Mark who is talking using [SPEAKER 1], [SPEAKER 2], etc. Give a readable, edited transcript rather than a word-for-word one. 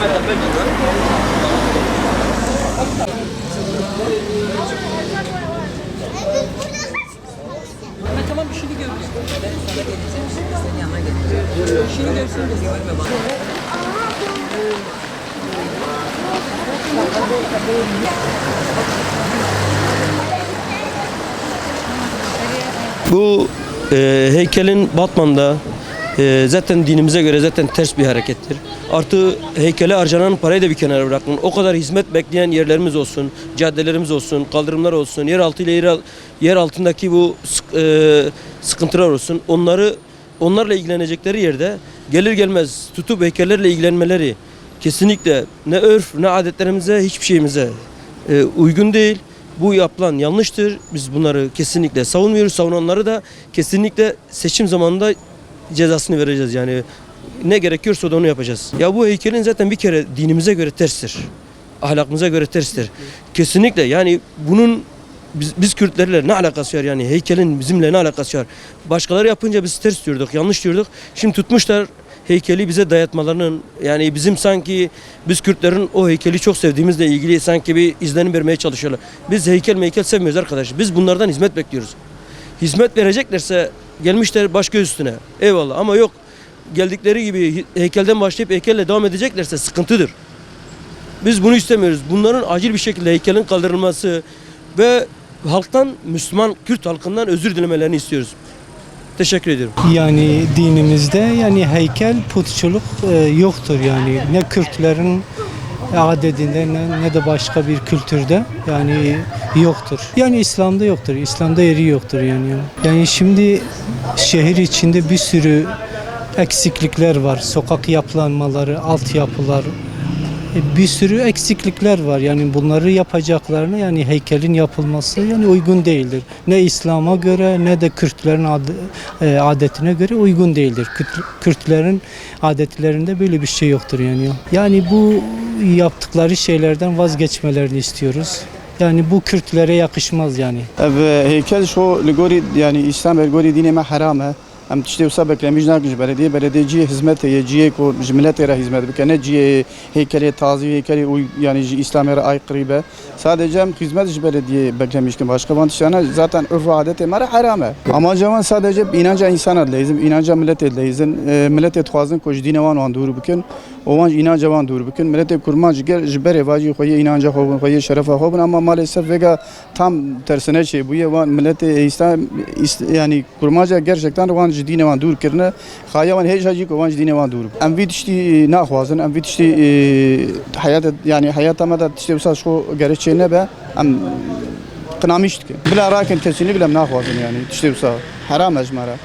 [SPEAKER 1] Ama tamam bir şunu görürüz. Ben sana geleceğim. Senin yanına geleceğim. Şunu görsün de görme bana.
[SPEAKER 2] Bu heykelin Batman'da zaten dinimize göre zaten ters bir harekettir. Artı heykele harcanan parayı da bir kenara bırakın. O kadar hizmet bekleyen yerlerimiz olsun, caddelerimiz olsun, kaldırımlar olsun, yeraltı ile yer altındaki bu sıkıntılar olsun. Onlarla ilgilenecekleri yerde gelir gelmez tutup heykellerle ilgilenmeleri kesinlikle ne örf ne adetlerimize hiçbir şeyimize uygun değil. Bu yapılan yanlıştır. Biz bunları kesinlikle savunmuyoruz. Savunanları da kesinlikle seçim zamanında cezasını vereceğiz. Yani ne gerekiyorsa da onu yapacağız. Ya bu heykelin zaten bir kere dinimize göre terstir. Ahlakımıza göre terstir. Kesinlikle yani bunun biz Kürtlerle ne alakası var yani heykelin bizimle ne alakası var? Başkaları yapınca biz ters diyorduk, yanlış diyorduk. Şimdi tutmuşlar heykeli bize dayatmalarının yani bizim sanki biz Kürtlerin o heykeli çok sevdiğimizle ilgili sanki bir izlenim vermeye çalışıyorlar. Biz heykel sevmiyoruz arkadaş. Biz bunlardan hizmet bekliyoruz. Hizmet vereceklerse gelmişler başka üstüne. Eyvallah ama yok geldikleri gibi heykelden başlayıp heykelle devam edeceklerse sıkıntıdır. Biz bunu istemiyoruz. Bunların acil bir şekilde heykelin kaldırılması ve halktan Müslüman Kürt halkından özür dilemelerini istiyoruz. Teşekkür ediyorum.
[SPEAKER 3] Yani dinimizde yani heykel putçuluk yoktur yani ne Kürtlerin adetinde ne de başka bir kültürde yani yoktur. Yani İslam'da yoktur. İslam'da yeri yoktur yani. Yani şimdi şehir içinde bir sürü eksiklikler var. Sokak yapılanmaları, altyapılar, bir sürü eksiklikler var. Yani bunları yapacaklarına yani heykelin yapılması yani uygun değildir. Ne İslam'a göre ne de Kürtlerin adetine göre uygun değildir. Kürtlerin adetlerinde böyle bir şey yoktur yani. Yani bu yaptıkları şeylerden vazgeçmelerini istiyoruz. Yani bu Kürtlere yakışmaz yani.
[SPEAKER 4] Heykel şu ligori yani İslam ligori dinime harame. Em tiştê wisa beklemîj nakin ji belediyê ciyê hizmet heye ciyê ku ji miletê re hizmet bike ne ciyê heykelê tazî heykelê yani ji İslamê re aykırî be sadece em hizmet ji belediyê beklemîj kin başka van tiştana zaten örf ve adetê me re heram e amaca wan sadece inanca insana dileyizin inanca milletê dileyizin milletê dixwazin ku ji dînê wan dûr bikin û wan ji inanca wan dûr bikin milletê kurman ji berê vacî xwe yê inanca xwe bin xwe yê şerefa xwe bin ama maalesef vega tam tersine çêbûye wan milletê İslam yani kurmaca gerçekten wan ji dînê wan dûr kirine xaya wan hêja jî ku wan ji dînê wan dûr em vî tiştî naxwazin em vî tiştî hayata me de tiştê wisa xwe gerek çê nebe em qinamiş dikin bila rakin kesinlikle em naxwazin yani tiştê wisa heram e ji me re